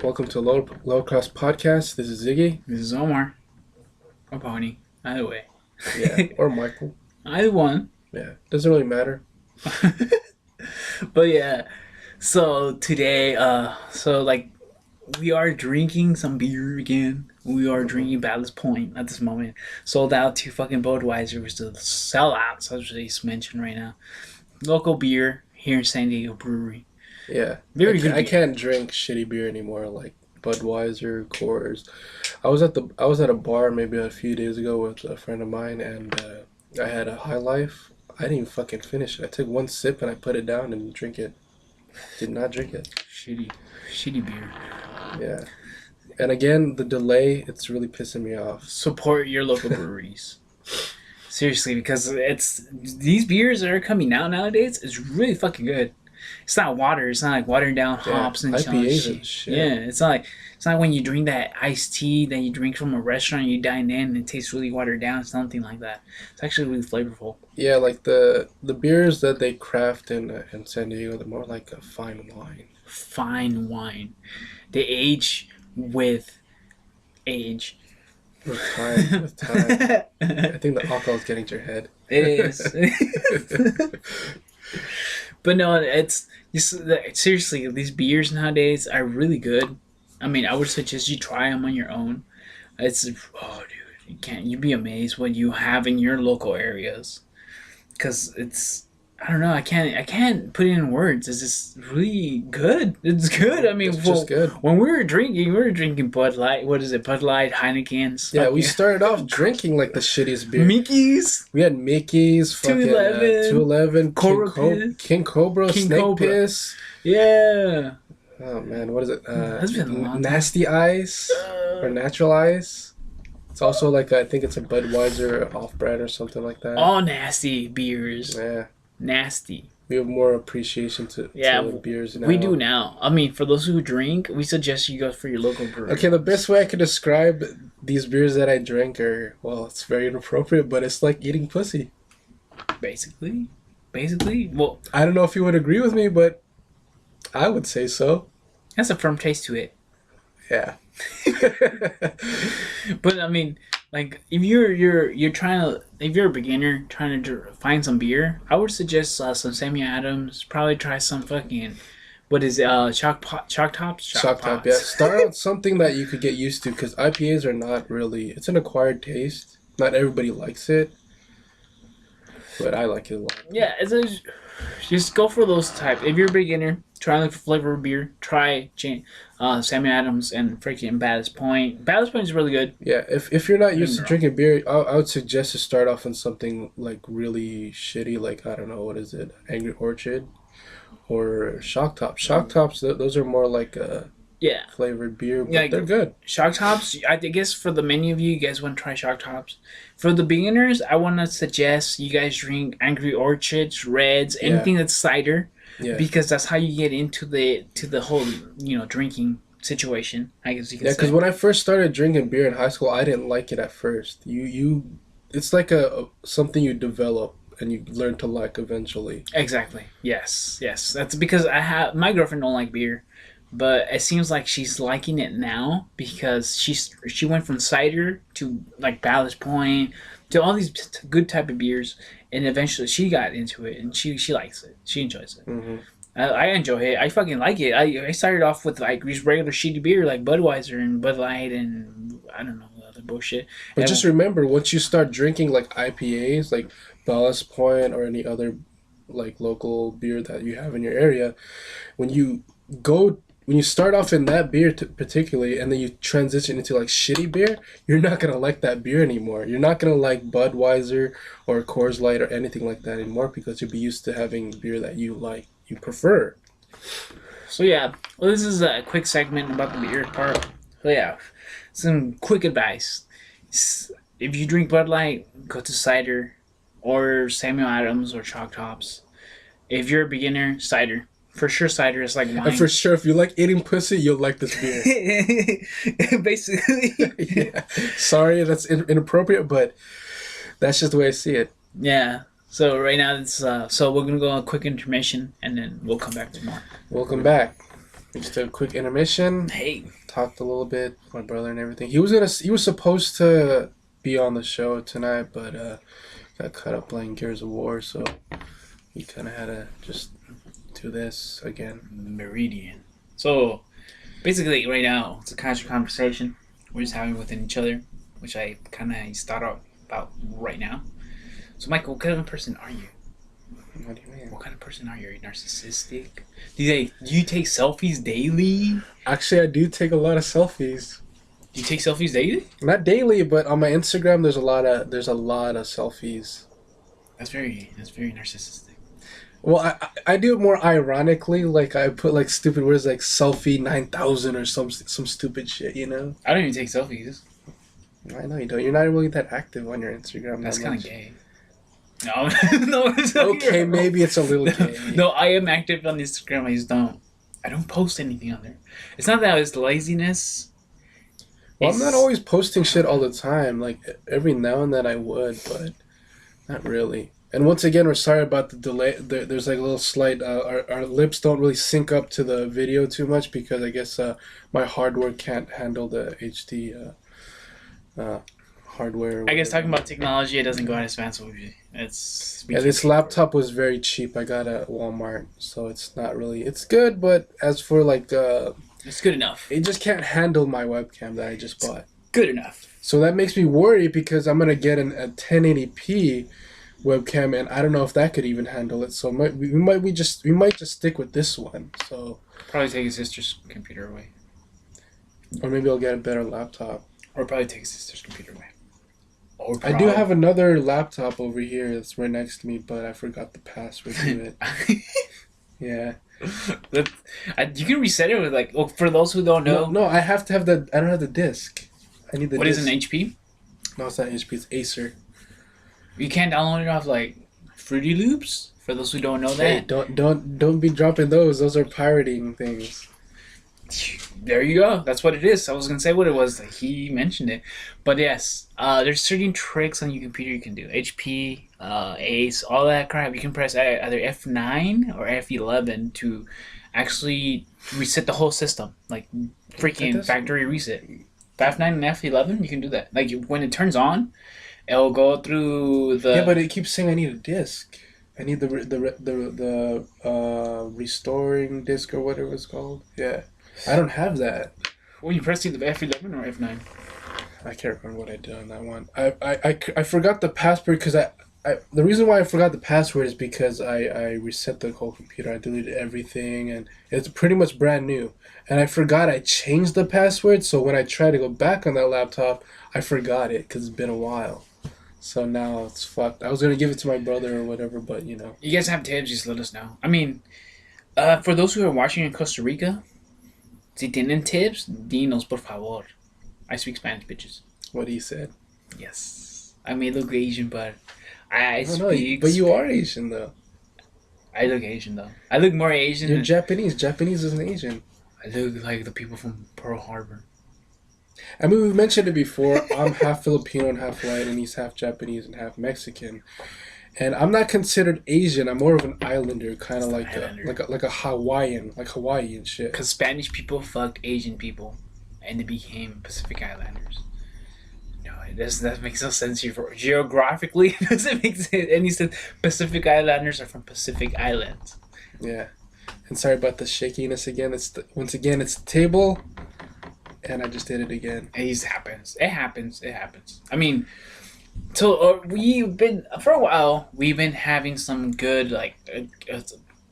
Welcome to Low Class Podcast. This is Ziggy. This is Omar. Or Pony. Either way. Yeah, or Michael. Either one. Yeah, doesn't really matter. But yeah. So today, we are drinking some beer again. We are drinking Ballast Point at this moment. Sold out to fucking Budweiser, which is a sellout, so as just mentioned right now. Local beer here in San Diego Brewery. Yeah, Very good I beer. can't drink shitty beer anymore, like Budweiser, Coors. I was at a bar maybe a few days ago with a friend of mine, and I had a High Life. I didn't even fucking finish it. I took one sip and I put it down and didn't drink it. Did not drink it. Shitty beer. Yeah, and again the delay. It's really pissing me off. Support your local breweries. Seriously, because it's these beers that are coming out nowadays is really fucking good. It's not water. It's not like watering down hops and IPAs shit. and shit. Yeah, it's not when you drink that iced tea that you drink from a restaurant, you dine in, and it tastes really watered down. It's nothing like that. It's actually really flavorful. Yeah, like the beers that they craft in San Diego, they're more like a fine wine. Fine wine. They age with age. With time, with time. I think the alcohol is getting to your head. It is. But no, seriously, these beers nowadays are really good. I mean, I would suggest you try them on your own. It's you'd be amazed what you have in your local areas, because I don't know, I can't put it in words. It's just really good. It's good. I mean, It's just good. when we were drinking Bud Light. What is it? Bud Light, Heineken's. Yeah, we started off drinking like the shittiest beer. Mickey's. We had Mickey's, fucking 211, 211, Cobra Piss. King Cobra, King Snake Cobra. Piss. Yeah. Oh man, what is it? That's been a long time. Nasty Ice or Natural Ice. It's also like I think it's a Budweiser off-brand or something like that. All nasty beers. Yeah, Nasty. we have more appreciation to beers now. We do now. I mean, for those who drink, we suggest you go for your local brewery. Okay, the best way I could describe these beers that I drink are, well, it's very inappropriate, but it's like eating pussy. Basically. Well, I don't know if you would agree with me, but I would say so. that's a firm taste to it. Yeah. But I mean, like if you're trying to, if you're a beginner trying to find some beer, I would suggest some Samuel Adams. Probably try some fucking what is it? Shock tops. Shock top, yeah. Start out something that you could get used to, because IPAs are not really, it's an acquired taste. Not everybody likes it, but I like it a lot. Yeah, just go for those type. If you're a beginner, try to look for flavor beer. Try Samuel Adams and freaking Ballast Point. Ballast Point is really good. Yeah, if you're not used to drinking beer, I would suggest to start off on something like really shitty, like, I don't know, what is it? Angry Orchard or Shock Top. Shock Tops, those are more like a Yeah. flavored beer, but Yeah, they're good. Shock Tops, I guess for the many of you guys want to try Shock Tops. For the beginners, I want to suggest you guys drink Angry Orchards, Reds, anything that's cider, Yeah. because that's how you get into the whole drinking situation. I guess you can Yeah, say. because when I first started drinking beer in high school, I didn't like it at first. It's like a something you develop and you learn to like eventually. Exactly. Yes. That's because my girlfriend don't like beer, but it seems like she's liking it now because she went from cider to like Ballast Point to all these good type of beers, and eventually she got into it and she likes it. She enjoys it. Hmm. I enjoy it. I fucking like it. I started off with like just regular shitty beer like Budweiser and Bud Light and I don't know other bullshit. But And just remember, once you start drinking like IPAs, like Ballast Point or any other like local beer that you have in your area, when you start off in that beer particularly, and then you transition into like shitty beer, you're not gonna like that beer anymore. You're not gonna like Budweiser or Coors Light or anything like that anymore, because you'll be used to having beer that you prefer. So yeah, well, this is a quick segment about the beer part. So yeah, some quick advice. If you drink Bud Light, go to cider or Samuel Adams or Shock Tops. If you're a beginner, cider. For sure, cider is like wine. And for sure, if you like eating pussy, you'll like this beer. Basically. Yeah. Sorry, that's inappropriate, but that's just the way I see it. Yeah. So right now, so we're gonna go on a quick intermission, and then we'll come back to more. Welcome back. We just did a quick intermission. Hey, Talked a little bit with my brother and everything. He was supposed to be on the show tonight, but got caught up playing Gears of War, so we kind of had to just do this again. Meridian. So, basically, right now, it's a casual conversation we're just having within each other, which I kind of start out about right now. So, Michael, what kind of person are you? What do you mean? What kind of person are you? Are you narcissistic? Do you take selfies daily? Actually, I do take a lot of selfies. Do you take selfies daily? Not daily, but on my Instagram, there's a lot of selfies. That's very narcissistic. Well, I do it more ironically. Like I put like stupid words like selfie 9,000 or some stupid shit. You know. I don't even take selfies. I know you don't. You're not really that active on your Instagram. That's that kind of much. gay. No, no. Okay, maybe it's a little gay. No, I am active on Instagram. I don't post anything on there. It's not that it's laziness. Well, I'm not always posting shit all the time. Like every now and then I would, but not really. And once again, we're sorry about the delay. There's like a little slight. Our lips don't really sync up to the video too much because I guess my hardware can't handle the HD hardware. I guess talking about technology, it doesn't go as fast as it's. Yeah, this laptop was very cheap. I got it at Walmart, so it's not really. It's good, but as for like, it's good enough. it just can't handle my webcam that I just bought. Good enough. So that makes me worry because I'm gonna get a 1080p webcam, and I don't know if that could even handle it. So we might just stick with this one. So Probably take his sister's computer away. or maybe I'll get a better laptop. Or probably take his sister's computer away. Or I do have another laptop over here that's right next to me, but I forgot the password to it. Yeah. You can reset it with like. Well, for those who don't know, No, I have to have the. I don't have the disc. I need the. what disc. is an HP? No, it's not HP. It's Acer. You can't download it off like Fruity Loops. For those who don't know Hey, that, don't be dropping those. Those are pirating things. there you go. That's what it is. I was gonna say what it was. Like, he mentioned it, but yes, there's certain tricks on your computer you can do. HP, Ace, all that crap. You can press either F9 or F11 to actually reset the whole system, like freaking factory reset. F9 and F11, you can do that. Like when it turns on, it'll go through the. Yeah, but it keeps saying I need a disc. I need the restoring disc or whatever it's called. Yeah, I don't have that. When you press either F11 or F9. I can't remember what I did on that one. I forgot the password because the reason why I forgot the password is because I reset the whole computer. I deleted everything and it's pretty much brand new. And I forgot I changed the password, so when I tried to go back on that laptop, I forgot it because it's been a while. So now it's fucked. I was going to give it to my brother or whatever, but you know. You guys have tips, just let us know. I mean, for those who are watching in Costa Rica, si tienen tips, dinos por favor. I speak Spanish, bitches. What he said. Yes. I may look Asian, but I don't know, speak but you are Asian though. I look Asian, though. I look more Asian You're than... Japanese. Japanese isn't Asian. I look like the people from Pearl Harbor. I mean, we've mentioned it before. I'm half Filipino and half white, and he's half Japanese and half Mexican. And I'm not considered Asian. I'm more of an islander, kind of like a Hawaiian, like Hawaii and shit. Because Spanish people fucked Asian people, and they became Pacific Islanders. No, that makes no sense here. Geographically, it doesn't make any sense. Pacific Islanders are from Pacific Islands. Yeah. And sorry about the shakiness again. Once again, it's the table, and I just did it again. It just happens. It happens. I mean, so we've been, for a while, we've been having some good, like,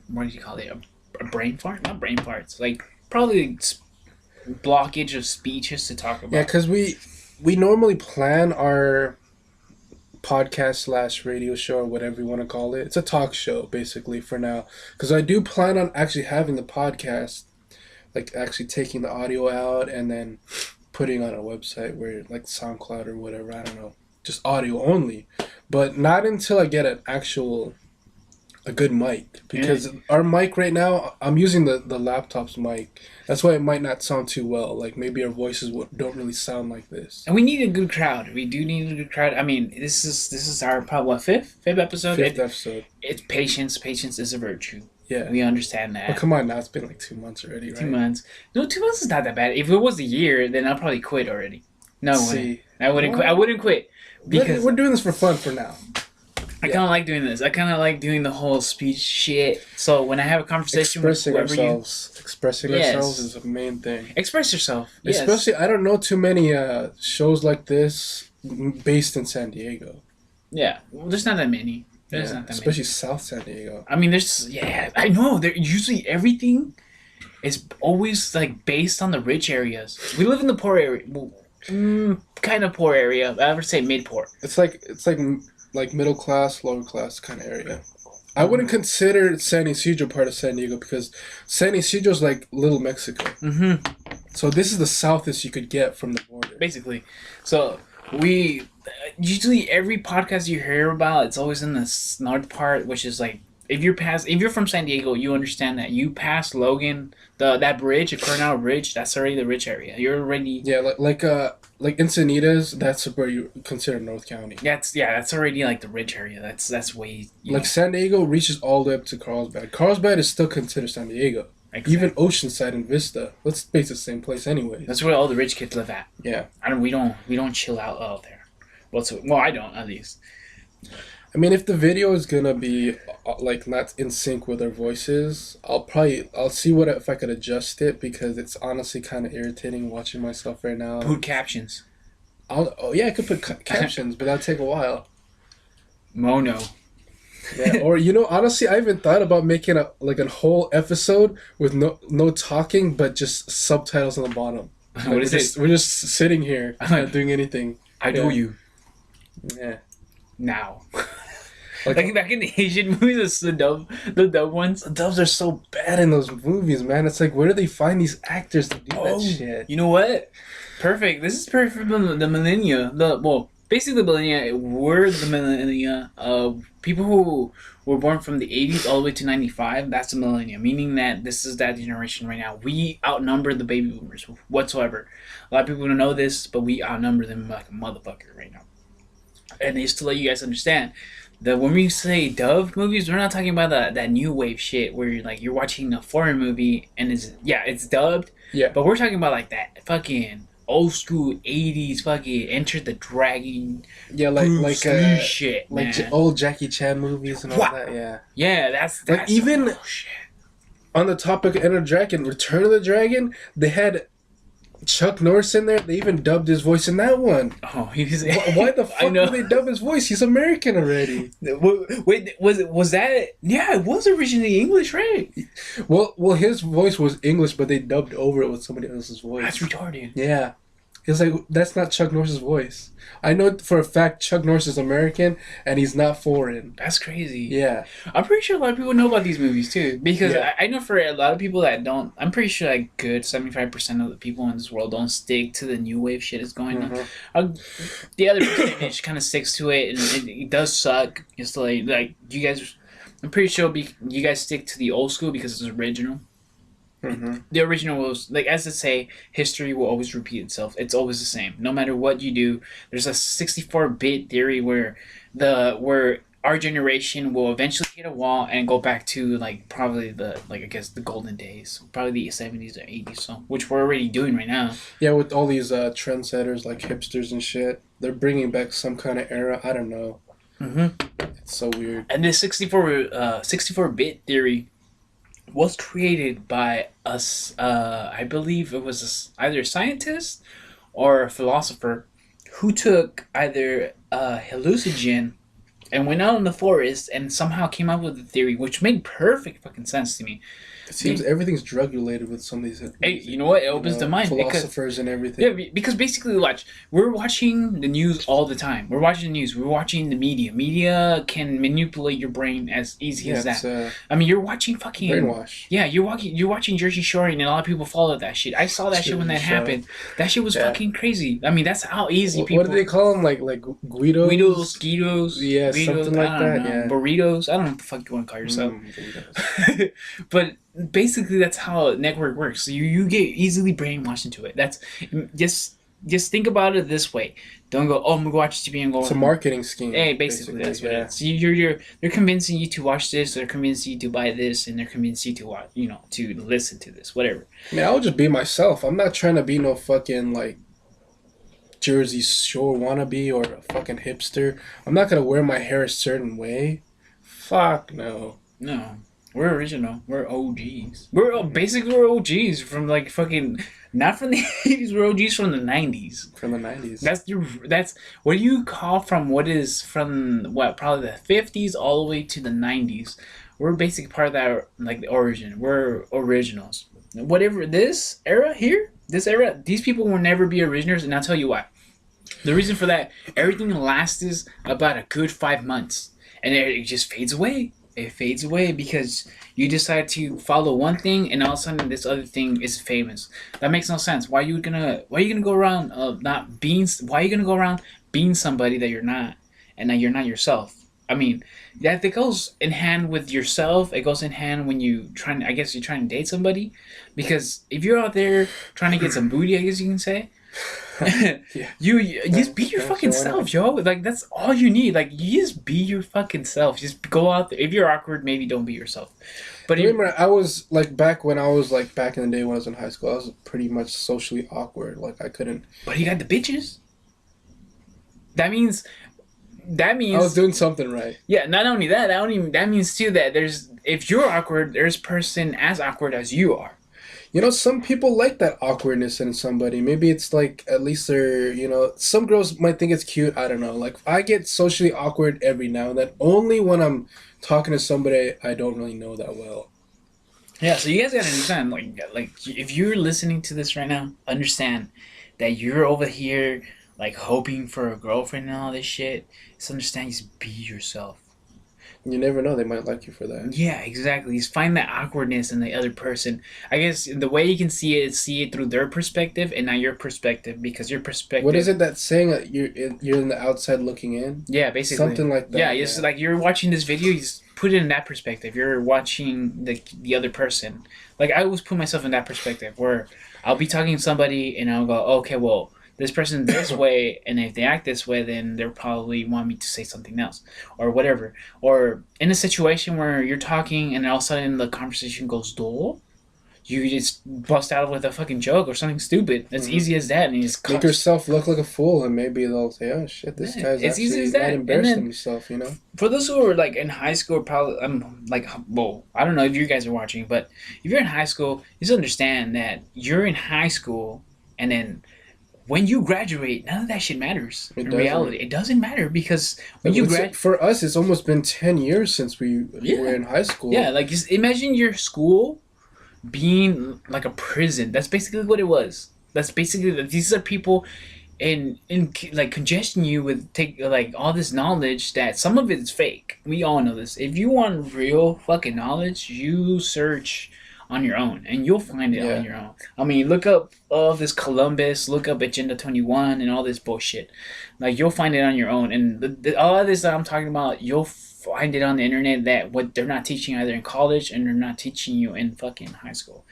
what do you call it? A brain fart? Not brain farts. Like, probably blockage of speeches to talk about. Yeah, because we normally plan our podcast / radio show or whatever you want to call it. It's a talk show, basically, for now. Because I do plan on actually having the podcast, like actually taking the audio out and then putting on a website where, like SoundCloud or whatever, I don't know. Just audio only. But not until I get a good mic. Because our mic right now, I'm using the laptop's mic. That's why it might not sound too well. Like maybe our voices don't really sound like this. And we need a good crowd. We do need a good crowd. I mean, this is our probably fifth episode. Fifth episode. It's patience. Patience is a virtue. Yeah. We understand But that. come on, now it's been like 2 months already, right? 2 months. No, 2 months is not that bad. If it was a year, then I'll probably quit already. No, I wouldn't. See, I wouldn't quit. I well, wouldn't quit because we're doing this for fun for now. I kind of like doing this. I kind of like doing the whole speech shit. So when I have a conversation Expressing with whoever ourselves, expressing Yes. ourselves is the main thing. express yourself. Yes. Especially, I don't know too many shows like this based in San Diego. Yeah. Well, there's not that many. There's Yeah, not that many. especially South San Diego. I mean, there's I know. There usually everything is always like based on the rich areas. We live in the poor area, well, kind of poor area. I would say mid poor. It's like middle class, lower class kind of area. I wouldn't consider San Ysidro part of San Diego because San Ysidro is like Little Mexico. Mm-hmm. So this is the southest you could get from the border. Basically, so we usually every podcast you hear about, it's always in the north part, which is like if you're from San Diego, you understand that you pass Logan, that bridge, the Coronado Bridge, that's already the rich area. You're already Yeah, like Encinitas, that's where you consider North County. that's already like the rich area. That's way Like San Diego reaches all the way up to Carlsbad. Carlsbad is still considered San Diego. Even Oceanside and Vista. Let's base the same place anyway. that's where all the rich kids live at. Yeah. We don't chill out there. Well, I don't at least. I mean, if the video is gonna be like not in sync with our voices, I'll see if I could adjust it because it's honestly kind of irritating watching myself right now. Put captions. I could put captions, but that'll take a while. Mono. Yeah, or honestly, I even thought about making a whole episode with no talking, but just subtitles on the bottom. What is it? We're just sitting here, not doing anything. I know you Yeah. now. Like, Like back in the Asian movies, the dub ones. the dubs are so bad in those movies, man. It's like, where do they find these actors to do that shit? You know what? Perfect. This is perfect for the millennia. Basically the millennia. We're the millennia. People who were born from the 80s all the way to 95. That's the millennia, meaning that this is that generation right now. We outnumber the baby boomers whatsoever. A lot of people don't know this, but we outnumber them like a motherfucker right now. And just to let you guys understand, that when we say dub movies, we're not talking about that new wave shit where you're watching a foreign movie and it's dubbed. Yeah. But we're talking about like that fucking old school 80s fucking Enter the Dragon. Yeah, Bruce Lee shit, man. old Jackie Chan movies and all that. Yeah. Yeah, that's Like, even- some shit. On the topic of Enter the Dragon, Return of the Dragon, they had Chuck Norris in there. They even dubbed his voice in that one. Oh, he's Why the fuck know. did they dub his voice? He's American already. Wait, was that? Yeah, it was originally English, right? Well, his voice was English, but they dubbed over it with somebody else's voice. That's retarded. Yeah. It's like, that's not Chuck Norris's voice. I know for a fact Chuck Norris is American, and he's not foreign. That's crazy. Yeah. I'm pretty sure a lot of people know about these movies too, because Yeah. I know for a lot of people that don't. I'm pretty sure like good 75% of the people in this world don't stick to the new wave shit that's going on. The other percentage kind of sticks to it, and it does suck. It's like you guys. I'm pretty sure you guys stick to the old school because it's original. Mm-hmm. The original was like, as they say, history will always repeat itself. It's always the same, no matter what you do. There's a 64-bit theory where our generation will eventually hit a wall and go back to like probably I guess the golden days, probably the 70s or 80s, so which we're already doing right now. Yeah, with all these trendsetters like hipsters and shit, they're bringing back some kind of era. I don't know. It's so weird. And this 64-bit theory was created by us. I believe it was either a scientist or a philosopher who took either a hallucinogen and went out in the forest and somehow came up with a theory which made perfect fucking sense to me. It seems everything's drug related with some of these. Hey, you know what? It opens the mind. Philosophers and everything. Yeah, because basically, we're watching the news all the time. We're watching the news. We're watching the media. Media can manipulate your brain as easy as that. I mean, you're watching fucking brainwash. Yeah, you're watching Jersey Shore, and a lot of people follow that shit. I saw that shit when that happened. That shit was fucking crazy. I mean, that's how easy people. What do they call them? Like Guidos? Guidos. Yeah, Guidos, something like that. Know, yeah. Burritos. I don't know what the fuck you want to call yourself. But basically, that's how network works. So you get easily brainwashed into it. That's just just think about it this way. Don't go, oh, I'm gonna watch TV and go. It's a marketing scheme. Hey, basically that's what yeah. it is. They're convincing you to watch this, they're convincing you to buy this, and they're convincing you to watch, to listen to this, whatever. I mean, I would just be myself. I'm not trying to be no fucking like Jersey Shore wannabe or a fucking hipster. I'm not gonna wear my hair a certain way. Fuck no. No, we're original. We're OGs. We're OGs from like fucking not from the 80s. We're OGs from the 90s. From the 90s. That's what do you call from what is from what probably the 50s all the way to the 90s. We're basically part of that like the origin. We're originals. Whatever this era here, this era, these people will never be originals, and I'll tell you why. The reason for that, everything lasts about a good 5 months, and it just fades away. It fades away because you decide to follow one thing, and all of a sudden this other thing is famous. That makes no sense. Why are you gonna go around not being? Why are you gonna go around being somebody that you're not, and that you're not yourself? I mean, that goes in hand with yourself. It goes in hand when you're trying to date somebody, because if you're out there trying to get some booty, I guess you can say. Yeah. You just be your fucking self, yo. Like that's all you need. Like you just be your fucking self. Just go out there. If you're awkward, maybe don't be yourself. But remember, I was like back in the day when I was in high school, I was pretty much socially awkward. Like I couldn't. But you got the bitches. That means. I was doing something right. Yeah. Not only that. That means too that if you're awkward, there's a person as awkward as you are. You know, some people like that awkwardness in somebody. Maybe it's like, at least they're, some girls might think it's cute. I don't know. Like, I get socially awkward every now and then, only when I'm talking to somebody I don't really know that well. Yeah, so you guys gotta understand, like if you're listening to this right now, understand that you're over here, like, hoping for a girlfriend and all this shit. Just understand, just be yourself. You never know, they might like you for that. Yeah, exactly. Just find that awkwardness in the other person. I guess the way you can see it is see it through their perspective and not your perspective, because your perspective. What is it that saying that you're in the outside looking in? Yeah, basically. Something like that. Yeah, it's like you're watching this video, you just put it in that perspective. You're watching the other person. Like I always put myself in that perspective where I'll be talking to somebody and I'll go, okay, well, this person's this way, and if they act this way, then they'll probably want me to say something else, or whatever. Or in a situation where you're talking, and all of a sudden the conversation goes dull, you just bust out with a fucking joke or something stupid. It's easy as that, and you just make yourself look like a fool, and maybe they'll say, "Oh shit, this guy's it's easy as that. Might embarrass himself," you know. For those who are like in high school, probably I don't know if you guys are watching, but if you're in high school, just understand that you're in high school, and then when you graduate, none of that shit matters. In reality, it doesn't matter, because when you graduate, for us, it's almost been 10 years since we were in high school. Yeah, like just imagine your school being like a prison. That's basically what it was. That's basically these are people in like congestion you with like all this knowledge that some of it is fake. We all know this. If you want real fucking knowledge, you search on your own, and you'll find it on your own. I mean, look up all this Columbus, look up Agenda 21, and all this bullshit. Like, you'll find it on your own, and all of this that I'm talking about, you'll find it on the internet, that what they're not teaching either in college, and they're not teaching you in fucking high school.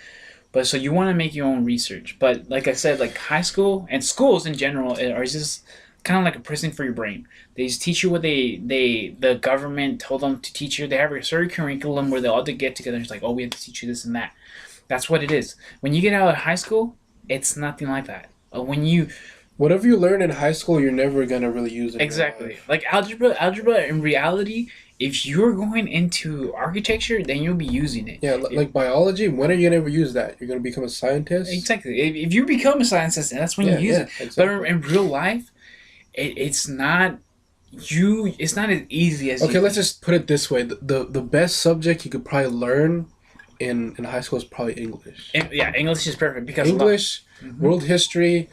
But so you want to make your own research. But like I said, like high school and schools in general are just kind of like a prison for your brain. They just teach you what the government told them to teach you. They have a certain curriculum where they all get together and it's like, oh, we have to teach you this and that. That's what it is. When you get out of high school, it's nothing like that. Whatever you learn in high school, you're never gonna really use it. Exactly. Like algebra in reality, if you're going into architecture, then you'll be using it. Yeah, like biology, when are you gonna ever use that? You're gonna become a scientist? Exactly. If you become a scientist, that's when you use it. Exactly. But in real life, it's not as easy as let's just put it this way. The best subject you could probably learn in high school is probably English. English is perfect, because English, world history,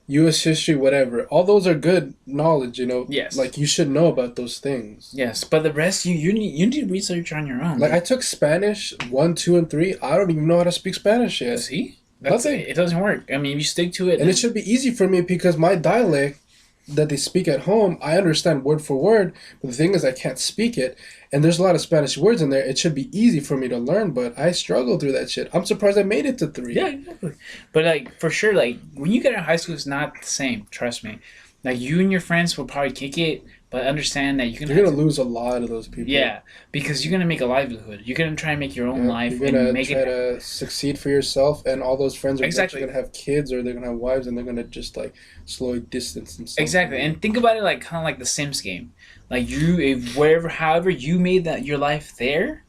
U.S. history, whatever. All those are good knowledge, you know. Yes. Like, you should know about those things. Yes, but the rest you need research on your own. Like, I took Spanish 1, 2, and 3. I don't even know how to speak Spanish yet. See? It doesn't work. I mean, if you stick to it, and it should be easy for me because my dialect that they speak at home, I understand word for word. But the thing is, I can't speak it, and there's a lot of Spanish words in there. It should be easy for me to learn, but I struggle through that shit. I'm surprised I made it to 3. Yeah, exactly. But like for sure, like when you get out of high school, it's not the same. Trust me. Like you and your friends will probably kick it, but understand that You're gonna lose a lot of those people. Yeah, because you're gonna make a livelihood. You're gonna try and make your own Yeah, life you're gonna and make try it. to succeed for yourself, and all those friends are Exactly. actually gonna have kids, or they're gonna have wives, and they're gonna just like slowly distance themselves. Exactly, and think about it like kind of like the Sims game. Like you, if wherever, however you made that your life there,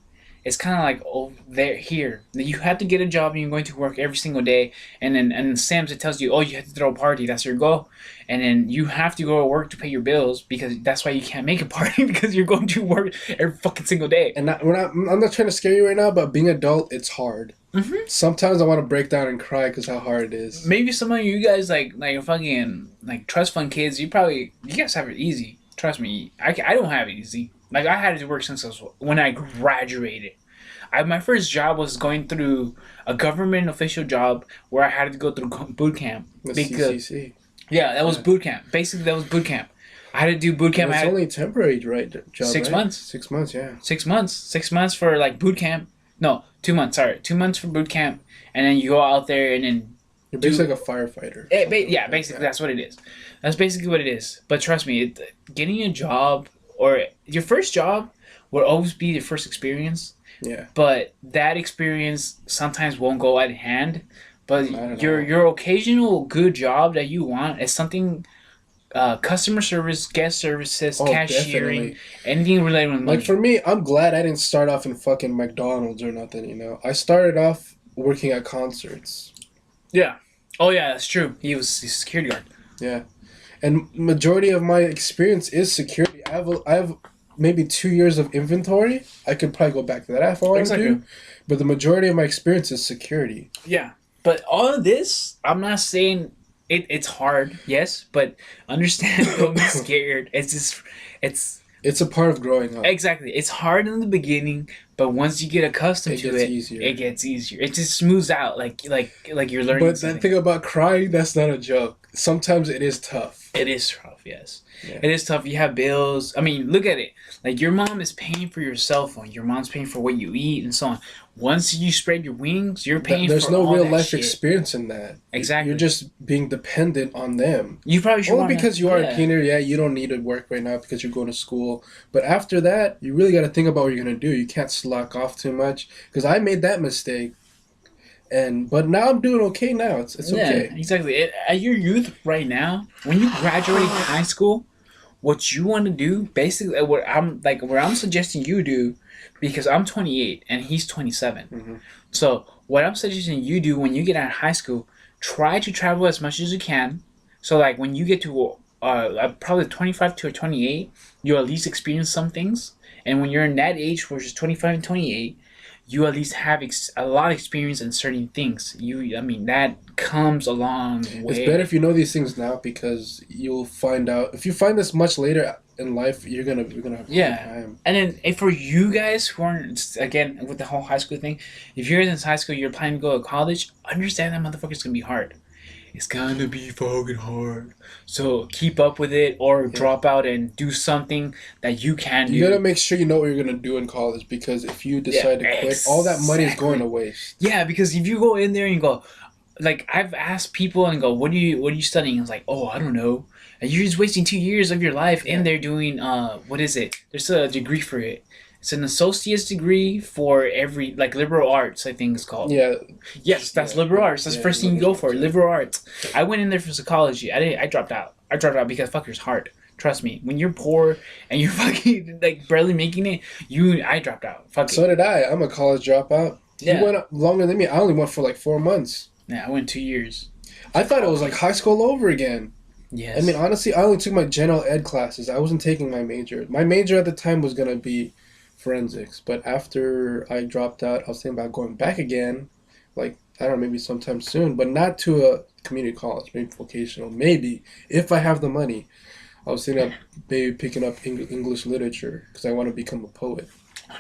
it's kind of like there here. You have to get a job and you're going to work every single day, and then and in Sims it tells you, oh, you have to throw a party. That's your goal, and then you have to go to work to pay your bills because that's why you can't make a party because you're going to work every fucking single day. And I'm not trying to scare you right now, but being adult, it's hard. Mm-hmm. Sometimes I want to break down and cry because how hard it is. Maybe some of you guys like fucking like trust fund kids. You guys have it easy. Trust me, I don't have it easy. Like I had to work since when I graduated. My first job was going through a government official job where I had to go through boot camp. The Because CCC. yeah, that was boot camp. Basically, that was boot camp. I had to do boot camp. It's I had only temporary, right? Job, 6 right? months. 6 months, yeah. 6 months. 6 months for like boot camp. No, 2 months. Sorry, 2 months for boot camp, and then you go out there and then You're basically like a firefighter. yeah, basically that's what it is. That's basically what it is. But trust me, getting a job or your first job will always be your first experience. Yeah. But that experience sometimes won't go at hand. But Not at your occasional good job that you want is something, customer service, guest services, Oh, cashiering, definitely. anything related with money. Like for me, I'm glad I didn't start off in fucking McDonald's or nothing, you know? I started off working at concerts. Yeah. Oh yeah, that's true. He's a security guard. Yeah. And majority of my experience is security. I have maybe 2 years of inventory. I could probably go back to that if I wanted Exactly. to. But the majority of my experience is security. Yeah. But all of this, I'm not saying it's hard, yes, but understand, don't be scared. It's a part of growing up. exactly. It's hard in the beginning, but once you get accustomed to gets it, easier. it gets easier. It just smooths out like you're learning But that something. thing about crying, that's not a joke. Sometimes it is tough. It is tough, yes. Yeah. It is tough. You have bills. I mean, look at it. Like your mom is paying for your cell phone. Your mom's paying for what you eat and so on. Once you spread your wings, you're paying There's for no all real that life shit. experience in that. Exactly. You're just being dependent on them. You probably should Only wanna- because you are yeah. a teenager, yeah, you don't need to work right now because you're going to school. But after that, you really got to think about what you're going to do. You can't slack off too much. Because I made that mistake. But now I'm doing okay now. It's okay. Yeah, exactly. At your youth right now, when you graduate high school, what you want to do, basically, what I'm suggesting you do, because I'm 28 and he's 27. Mhm. So what I'm suggesting you do when you get out of high school, try to travel as much as you can. So like when you get to probably 25 to 28, you at least experience some things. And when you're in that age, which is 25 and 28, you at least have a lot of experience in certain things. That comes a long way. It's better if you know these things now because you'll find out. If you find this much later in life, you're gonna have a hard time. And then if for you guys who aren't, again, with the whole high school thing, if you're in high school, you're planning to go to college, understand that motherfucker's gonna be hard. It's gonna be fucking hard. So keep up with it or drop out and do something that you can do. You gotta make sure you know what you're gonna do in college because if you decide to quit, all that money is going to waste. Yeah, because if you go in there and you go, like I've asked people and go, what are you studying? It's like, oh, I don't know. And you're just wasting 2 years of your life in there doing what is it? There's a degree for it. It's an associate's degree for every liberal arts, I think it's called. Yeah. Yes, that's liberal arts. That's the first thing you go for, liberal arts. I went in there for psychology. I dropped out. I dropped out because fucker's hard. Trust me. When you're poor and you're fucking barely making it, I dropped out. Fuck it. So did I. I'm a college dropout. Yeah. You went longer than me. I only went for 4 months. Yeah, I went 2 years. I thought it was like high school all over again. Yes. I mean, honestly, I only took my general ed classes. I wasn't taking my major. My major at the time was gonna be forensics, but after I dropped out, I was thinking about going back again, I don't know, maybe sometime soon, but not to a community college, maybe vocational, maybe if I have the money. I was thinking of maybe picking up English literature because I want to become a poet.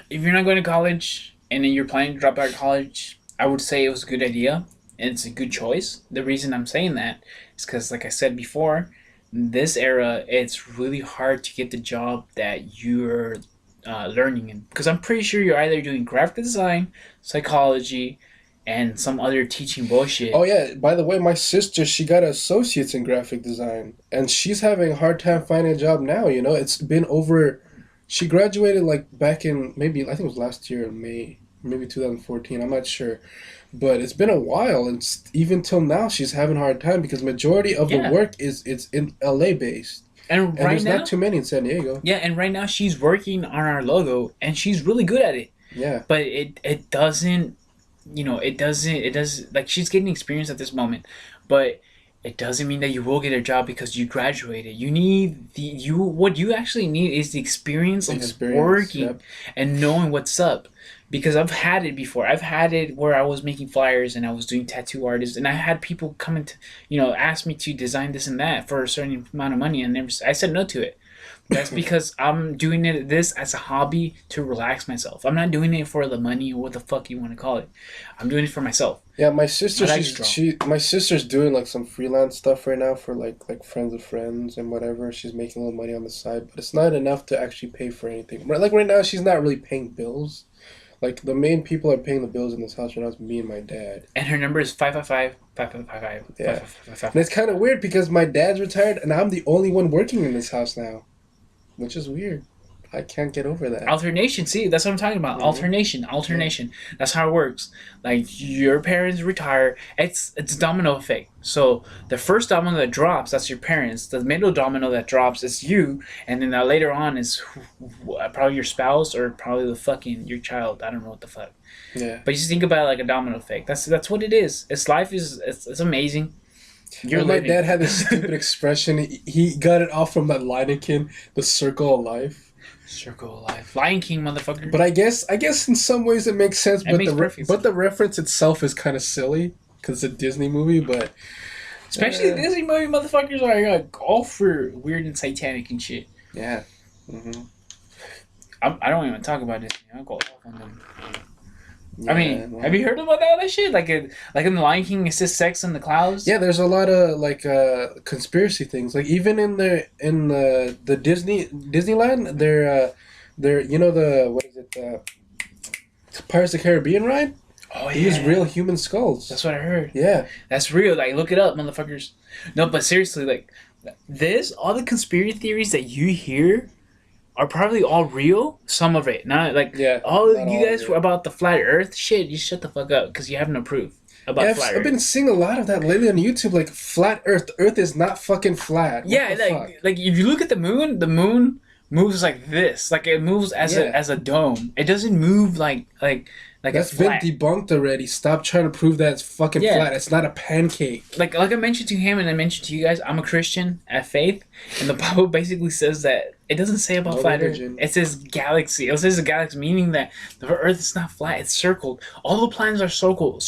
If you're not going to college and then you're planning to drop out of college, I would say it was a good idea and it's a good choice. The reason I'm saying that is because, like I said before, this era, it's really hard to get the job that you're learning in. Because I'm pretty sure you're either doing graphic design, psychology, and some other teaching bullshit. Oh yeah, by the way, my sister, she got associates in graphic design, and she's having a hard time finding a job now, you know. It's been over, she graduated like back in, maybe I think it was last year in May, maybe 2014, I'm not sure. But it's been a while, and even till now she's having a hard time because majority of the Yeah. work is it's in LA based. And And right there's now, not too many in San Diego. yeah, and right now she's working on our logo, and she's really good at it. Yeah. But it doesn't, it does, like, she's getting experience at this moment, but it doesn't mean that you will get a job because you graduated. You need what you actually need is the experience of working Yep. and knowing what's up. Because I've had it before. I've had it where I was making flyers and I was doing tattoo artists, and I had people come and ask me to design this and that for a certain amount of money, and I said no to it. That's because I'm doing this as a hobby to relax myself. I'm not doing it for the money or what the fuck you want to call it. I'm doing it for myself. Yeah, my sister, I like to draw. my sister's doing like some freelance stuff right now for like friends of friends and whatever. She's making a little money on the side, but it's not enough to actually pay for anything. Like right now, she's not really paying bills. Like the main people are paying the bills in this house right now is me and my dad. And her number is 555-5555. Yeah. And it's kind of weird because my dad's retired and I'm the only one working in this house now, which is weird. I can't get over that. Alternation, see, that's what I'm talking about. Mhm. Alternation. That's how it works. Like your parents retire, it's domino effect. So the first domino that drops, that's your parents. The middle domino that drops is you, and then later on is probably your spouse or probably your child. I don't know what the fuck. Yeah. But you just think about it like a domino effect. That's what it is. It's amazing. Well, my dad had this stupid expression. He got it off from that Linekin, the circle of life. Circle of life. Lion King, motherfucker. But I guess in some ways it makes sense. But makes perfect sense. the reference itself is kind of silly because it's a Disney movie. But Especially Disney movie motherfuckers are all for weird and satanic and shit. yeah. Mm-hmm. I don't even talk about Disney. I go off on them. Yeah, I mean, well. have you heard about all that shit? Like in the Lion King, it says sex in the clouds. Yeah, there's a lot of like conspiracy things. Like even in the Disneyland, they're you know the what is it Pirates of the Caribbean ride? Oh They yeah, use real human skulls. that's what I heard. Yeah. That's real. Like, look it up, motherfuckers. No, but seriously, like all the conspiracy theories that you hear are probably all real. Some of it, not like Yeah. all not you all guys of it. about the flat Earth shit. You shut the fuck up because you have no proof about Yeah, flat I've Earth. been seeing a lot of that lately on YouTube. Like flat Earth. The Earth is not fucking flat. What Yeah, the fuck? like if you look at the moon moves like this. Like it moves as Yeah. a dome. It doesn't move like That's it's been flat. debunked already. Stop trying to prove that it's fucking Yeah. flat. It's not a pancake. Like I mentioned to him and I mentioned to you guys, I'm a Christian at faith, and the Bible basically says that it doesn't say about No flat religion. Earth. It says galaxy. It says a galaxy, meaning that the Earth is not flat. It's circled. All the planets are circled.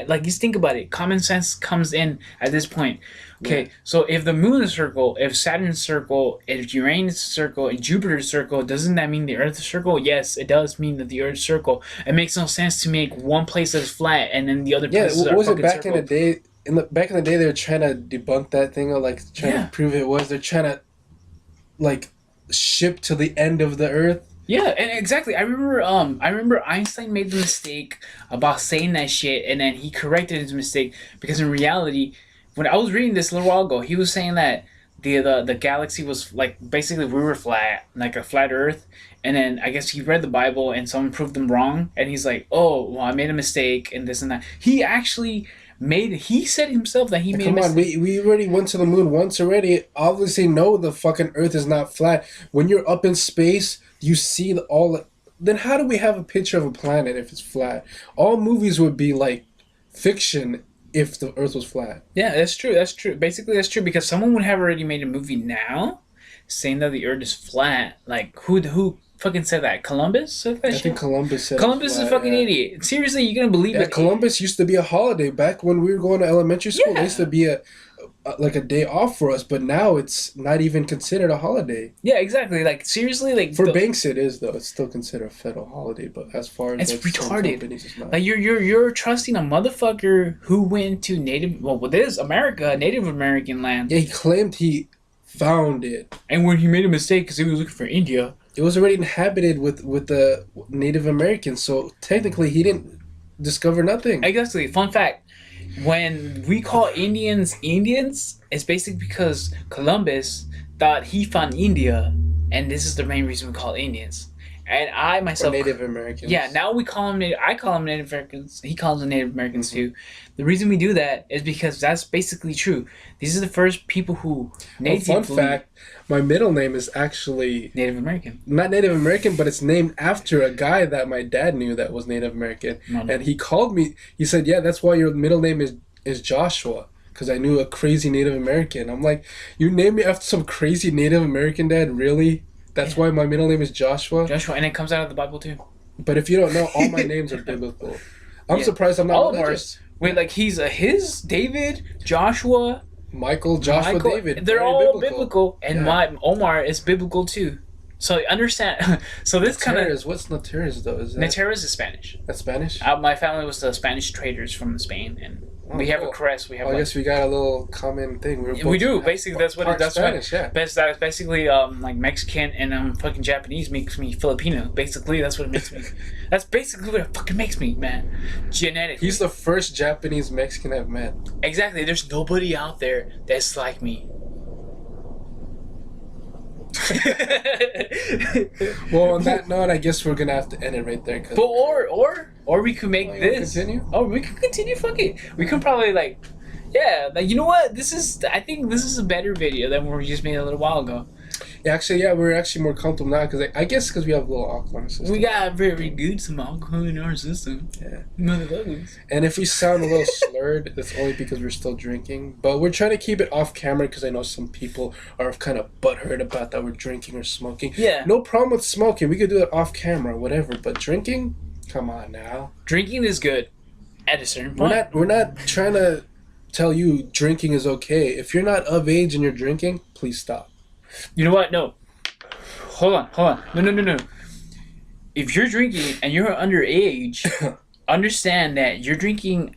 Like just think about it. Common sense comes in at this point. Okay, Yeah. so if the moon is circle, if Saturn's circle, if Uranus is circle, and Jupiter's circle, doesn't that mean the Earth is circle? Yes, it does mean that the Earth is circle. It makes no sense to make one place that's flat and then the other Yeah, places what are was it fucking back circled. in the day? Back in the day, they were trying to debunk that thing, or like trying Yeah. to prove it was. They're trying to like ship to the end of the Earth. Yeah, and exactly. I remember Einstein made the mistake about saying that shit, and then he corrected his mistake because in reality, when I was reading this a little while ago, he was saying that the galaxy was like basically we were flat, like a flat Earth, and then I guess he read the Bible and someone proved him wrong, and he's like, oh, well, I made a mistake and this and that. He actually he said himself that he made a Come on, mistake. we already went to the moon once already. Obviously, no, the fucking Earth is not flat. When you're up in space, you see Then how do we have a picture of a planet if it's flat? All movies would be like fiction if the Earth was flat. Yeah, that's true. That's true. Basically, that's true because someone would have already made a movie now saying that the Earth is flat. Like, who fucking said that? Columbus said that I shit? think Columbus said Columbus it's is a flat, fucking yeah. idiot. Seriously, you gonna believe Yeah, it? Columbus used to be a holiday back when we were going to elementary school. Yeah. It used to be a day off for us, but now it's not even considered a holiday. Yeah, exactly. Like, seriously, like For banks, it is though. It's still considered a federal holiday, but as far as It's like, some retarded. companies, it's not. like you're trusting a motherfucker who went to Native American land. Yeah, he claimed he found it. And when he made a mistake because he was looking for India. It was already inhabited with the Native Americans, so technically he didn't discover nothing. Exactly. Fun fact. When we call Indians Indians, it's basically because Columbus thought he found India, and this is the main reason we call Indians. And I Or myself, Native Americans. yeah, now we call them Native. I call them Native Americans. He calls them Native Americans too. The reason we do that is because that's basically true. These are the first people who Fun fact: my middle name is actually Native American. not Native American, but it's named after a guy that my dad knew that was Native American, No. and he called me. He said, "Yeah, that's why your middle name is Joshua." Because I knew a crazy Native American. I'm like, you named me after some crazy Native American dad? Really? That's why my middle name is Joshua? Joshua, and it comes out of the Bible too. But if you don't know, all my names are biblical. I'm Yeah. surprised I'm not All of religious. ours. Wait, like he's his David, Joshua, Michael, Joshua, Michael, David. they're very all biblical, and Yeah. my Omar is biblical too. So understand. So this kind of Natera's, what's Natera's though? Is that Natera's is Spanish. that's Spanish? My family was the Spanish traders from Spain, and we have a cool. crest. We have. Well, I like, guess we got a little common thing. we do. Basically, that's what. That's Spanish, what. yeah. That's basically like Mexican and fucking Japanese makes me Filipino. Basically, that's what it makes me. That's basically what it fucking makes me, man. Genetically. He's the first Japanese Mexican I've met. Exactly. There's nobody out there that's like me. Well, on that note, I guess we're gonna have to end it right there. Cause But or we could make you wanna this. continue? Oh, we could continue. Fuck it. We could probably like, yeah. Like you know what? This is. I think this is a better video than what we just made a little while ago. yeah, actually, yeah, we're actually more comfortable now because I guess because we have a little alkaline system. We got very good some alcohol in our system. Yeah. Motherfuckers. And if we sound a little slurred, that's only because we're still drinking. But we're trying to keep it off camera because I know some people are kind of butthurt about that we're drinking or smoking. Yeah. No problem with smoking. We could do it off camera, whatever. But drinking, come on now. Drinking is good at a certain We're point. not trying to tell you drinking is okay. If you're not of age and you're drinking, please stop. You know what? No. Hold on. No. If you're drinking and you're underage, understand that you're drinking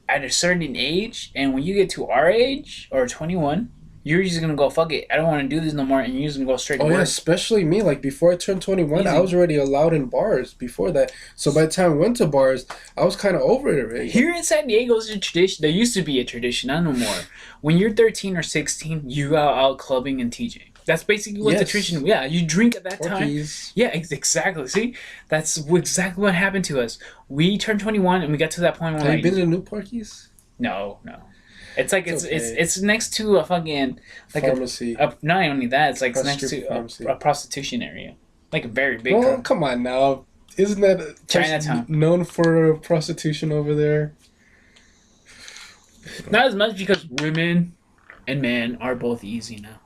at a certain age, and when you get to our age or 21, you're just gonna go fuck it. I don't want to do this no more, and you're just gonna go straight to Oh yeah, work. especially me. Like before I turned 21, I Easy. was already allowed in bars before that. So by the time I went to bars, I was kind of over it already. Here in San Diego, it's a tradition. There used to be a tradition, not no more. When you're 13 or 16, you go out clubbing and TJ. That's basically what the Yes. tradition. Yeah, you drink at that time. Porkies. Yeah, exactly. See, that's exactly what happened to us. We turned 21 and we got to that point where Have like, you been to New Porkies? no. It's like It's it's okay. it's next to a fucking like Pharmacy. not only that, it's like Across next the street to from pharmacy. a prostitution area, like a very big. Well, come on now. Isn't that a place Chinatown. known for prostitution over there? Not as much because women and men are both easy now.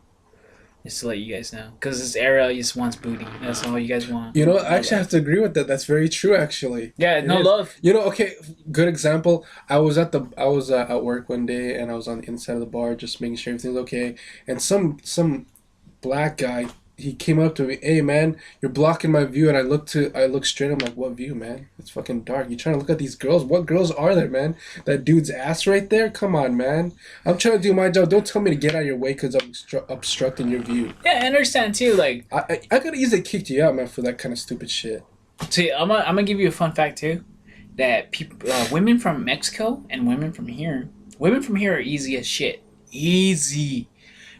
Just to let you guys know, because this era just wants booty. That's all you guys want. You know, No I actually love. have to agree with that. That's very true, actually. Yeah, It no is. love. You know, okay, good example. I was at work one day, and I was on the inside of the bar, just making sure everything's okay. And some black guy, he came up to me, "Hey man, you're blocking my view." And I looked straight. I'm like, "What view, man? It's fucking dark. You trying to look at these girls? What girls are there, man? That dude's ass right there. Come on, man. I'm trying to do my job. Don't tell me to get out of your way because I'm obstructing your view. Yeah, I understand too. Like, I could easily kicked you out, man, for that kind of stupid shit." see, I'm gonna give you a fun fact too, that people, women from Mexico and women from here are easy as shit. Easy.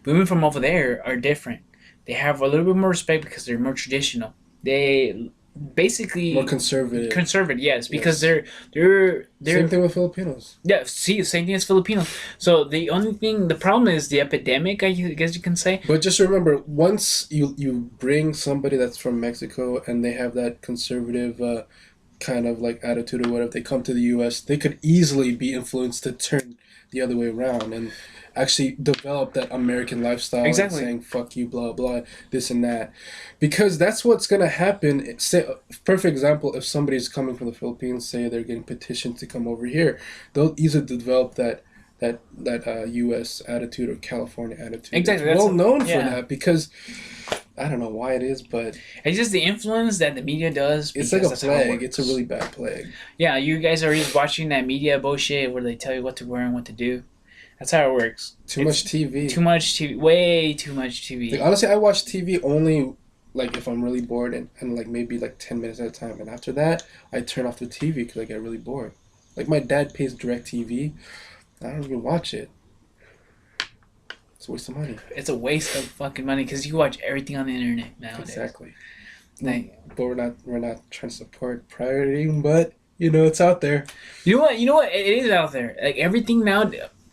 Women from over there are different. They have a little bit more respect because they're more traditional. They basically More conservative. conservative, yes, because Yes. they're Same thing with Filipinos. yeah. See, same thing as Filipinos. So the problem is the epidemic. I guess you can say. But just remember, once you bring somebody that's from Mexico and they have that conservative kind of like attitude or whatever, they come to the U.S., they could easily be influenced to turn the other way around and actually develop that American lifestyle. Exactly. And saying fuck you, blah blah, this and that, because that's what's gonna happen. Say, perfect example: if somebody's coming from the Philippines, say they're getting petitioned to come over here, they'll easily develop that U.S. attitude or California attitude. Exactly, It's that's well known for yeah. that because I don't know why it is, but It's just the influence that the media does. it's because like a that's how it plague. It's a works. really bad plague. Yeah, you guys are just watching that media bullshit where they tell you what to wear and what to do. That's how it works. Too much TV. Too much TV. Way too much TV. Like, honestly, I watch TV only like if I'm really bored and like maybe like 10 minutes at a time. And after that, I turn off the TV because I get really bored. Like my dad pays DirecTV. I don't even watch it. It's a waste of money. It's a waste of fucking money because you watch everything on the internet nowadays. Exactly. Like, But we're not trying to support pirating, but you know it's out there. you know what? You know what? It is out there. Like everything now,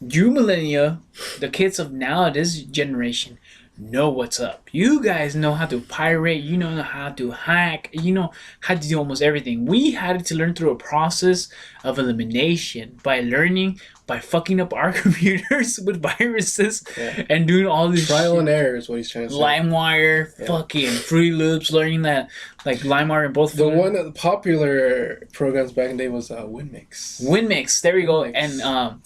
you millennia, the kids of now, this generation, know what's up. You guys know how to pirate. You know how to hack. You know how to do almost everything. We had to learn through a process of elimination by learning, by fucking up our computers with viruses and doing all this Trial shit. and error is what he's trying to say. LimeWire, fucking Free Loops, learning that like LimeWire and both of The them. one of the popular programs back in the day was WinMix. WinMix, there we go. WinMix. And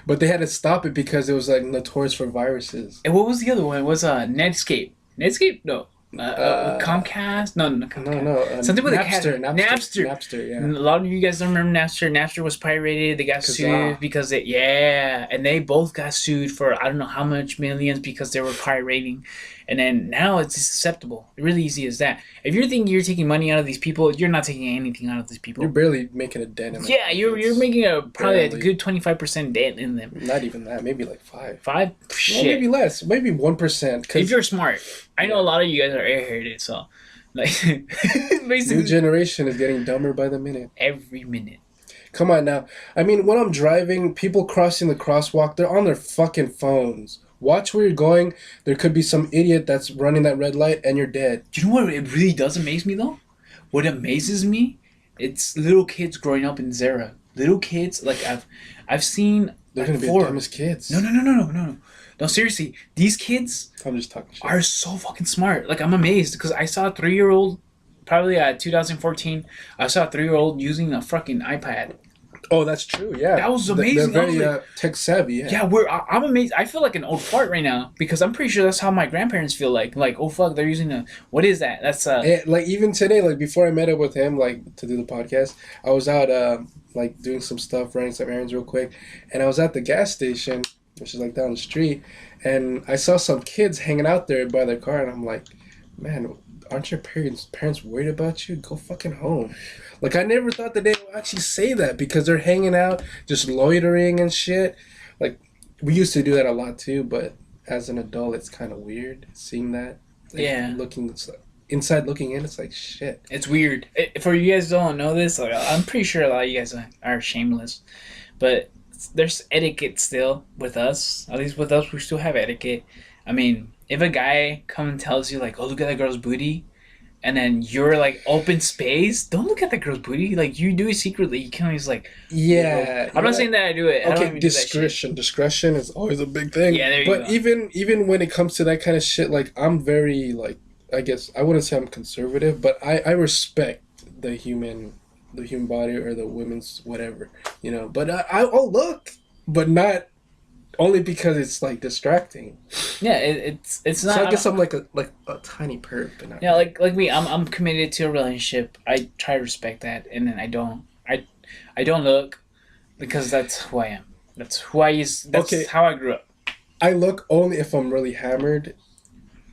But they had to stop it because it was like notorious for viruses. and what was the other one? It was Netscape. Netscape? No. Comcast? No, Comcast. No. Something with Napster, a cat. Napster. Napster, yeah. A lot of you guys don't remember Napster. Napster was pirated. They got Kazaa. sued because and they both got sued for I don't know how much millions because they were pirating. And then now it's acceptable. Really easy as that. If you're thinking you're taking money out of these people, you're not taking anything out of these people. You're barely making a dent in it. Yeah, you're making probably a barely. good 25% dent in them. Not even that. Maybe like 5. 5? Well, Shit. maybe less. Maybe 1%. If you're smart. I know a lot of you guys are airheaded, so like New basically generation is getting dumber by the minute. every minute. Come on now. I mean, when I'm driving, people crossing the crosswalk, they're on their fucking phones. Watch where you're going. There could be some idiot that's running that red light and you're dead. Do you know what it really does amaze me though? What amazes me? It's little kids growing up in Zera. Little kids, like I've seen. They're like, going to be four. the dumbest kids. No. No, seriously, these kids I'm just talking shit. are so fucking smart. Like I'm amazed because I saw a 3-year-old, probably 2014. I saw a 3-year-old using a fucking iPad. Oh, that's true. Yeah, That was amazing. They're I was very like- tech savvy. Yeah. Yeah, I'm amazed. I feel like an old fart right now because I'm pretty sure that's how my grandparents feel like. Like, oh fuck, they're using what is that? That's Like even today, like before I met up with him, like to do the podcast, I was out like doing some stuff, running some errands real quick, and I was at the gas station, which is like down the street, and I saw some kids hanging out there by their car, and I'm like, man, aren't your parents worried about you? Go fucking home. Like I never thought that they would actually say that because they're hanging out, just loitering and shit. Like we used to do that a lot too, but as an adult, it's kind of weird seeing that. Like, Yeah. looking inside, looking in, it's like shit. it's weird. For you guys who don't know this, like, I'm pretty sure a lot of you guys are shameless, but there's etiquette still with us. At least with us, we still have etiquette. I mean, if a guy comes and tells you like, "Oh, look at that girl's booty," and then you're like open space, don't look at that girl's booty. Like you do it secretly. You can't just like. Yeah, I'm not saying that I do it. I don't Okay, even do that shit. discretion is always a big thing. Yeah, there you but go. even when it comes to that kind of shit, like I'm very like I guess I wouldn't say I'm conservative, but I respect the human body or the women's whatever, you know. But I'll look, but not only because it's like distracting. Yeah, it's not. So I guess I'm like a tiny perv, but not. Yeah, like me, I'm committed to a relationship. I try to respect that, and then I don't look because that's who I am. That's who I is. That's Okay. how I grew up. I look only if I'm really hammered.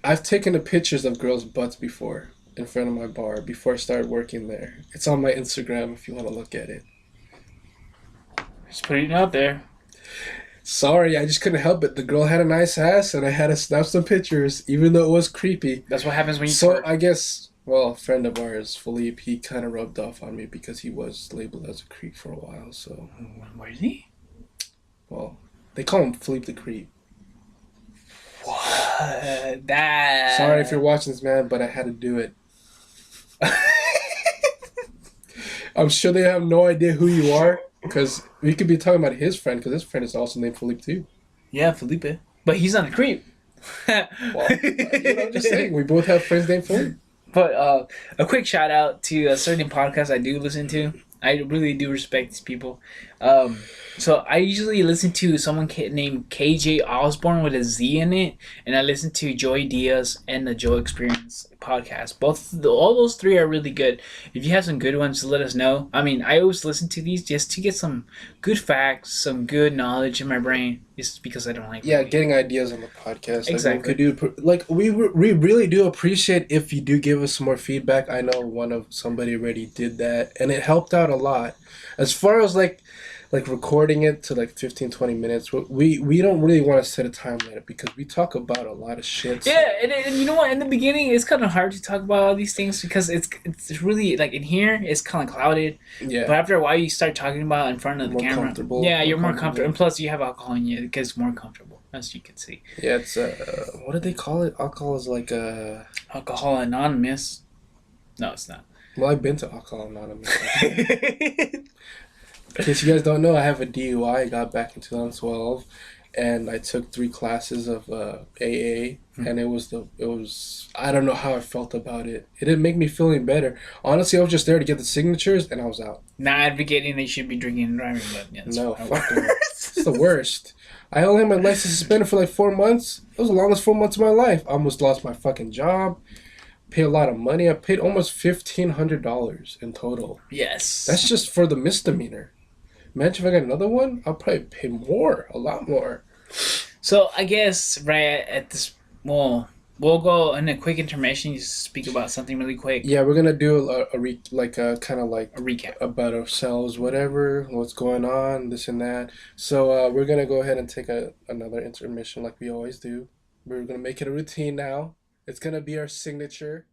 I've taken the pictures of girls' butts before in front of my bar before I started working there. It's on my Instagram if you want to look at it. Just putting it out there. Sorry, I just couldn't help it. The girl had a nice ass, and I had to snap some pictures, even though it was creepy. That's what happens when you. So twerk. I guess, well, a friend of ours, Philippe, he kind of rubbed off on me because he was labeled as a creep for a while. So, Where is he? well, they call him Philippe the Creep. What? That. Sorry if you're watching this, man, but I had to do it. I'm sure they have no idea who you are, because we could be talking about his friend, because his friend is also named Philippe too. Yeah, Felipe. But he's not a creep. Well, I'm just saying, we both have friends named Philippe. But a quick shout out to a certain podcast I do listen to. I really do respect these people. So I usually listen to someone named KJ Osborne with a Z in it, and I listen to Joey Diaz and the Joe Experience podcast. All those three are really good. If you have some good ones, let us know. I mean, I always listen to these just to get some good facts, some good knowledge in my brain, just because I don't like. Yeah, reading. getting ideas on the podcast. Like, Exactly. we could do like we really do appreciate if you do give us some more feedback. I know somebody already did that, and it helped out a lot. As far as like recording it to like 15, 20 minutes, we don't really want to set a time limit because we talk about a lot of shit. So. Yeah, and you know what? In the beginning, it's kind of hard to talk about all these things because it's really like in here it's kind of clouded. Yeah. But after a while, you start talking about it in front of the More camera. comfortable, Yeah, more you're more comfortable. comfortable, and plus you have alcohol in you. It gets more comfortable, as you can see. Yeah, it's what did they call it? Alcohol is like Alcohol Anonymous. No, it's not. well, I've been to Alcohol Anonymous. In case you guys don't know, I have a DUI. I got back in 2012, and I took 3 classes of AA, and it was I don't know how I felt about it. It didn't make me feel any better. Honestly, I was just there to get the signatures, and I was out. Not advocating they should be drinking and driving, but yeah, No, it's the worst. I only had my license suspended for like 4 months. It was the longest 4 months of my life. I almost lost my fucking job. Paid a lot of money. I paid almost $1,500 in total. Yes. That's just for the misdemeanor. Imagine if I got another one, I'll probably pay more, a lot more. So I guess right at this, we'll go in a quick intermission. You speak about something really quick. Yeah, we're gonna do a kind of like A recap about ourselves, whatever, what's going on, this and that. So we're gonna go ahead and take another intermission like we always do. We're gonna make it a routine now. It's gonna be our signature.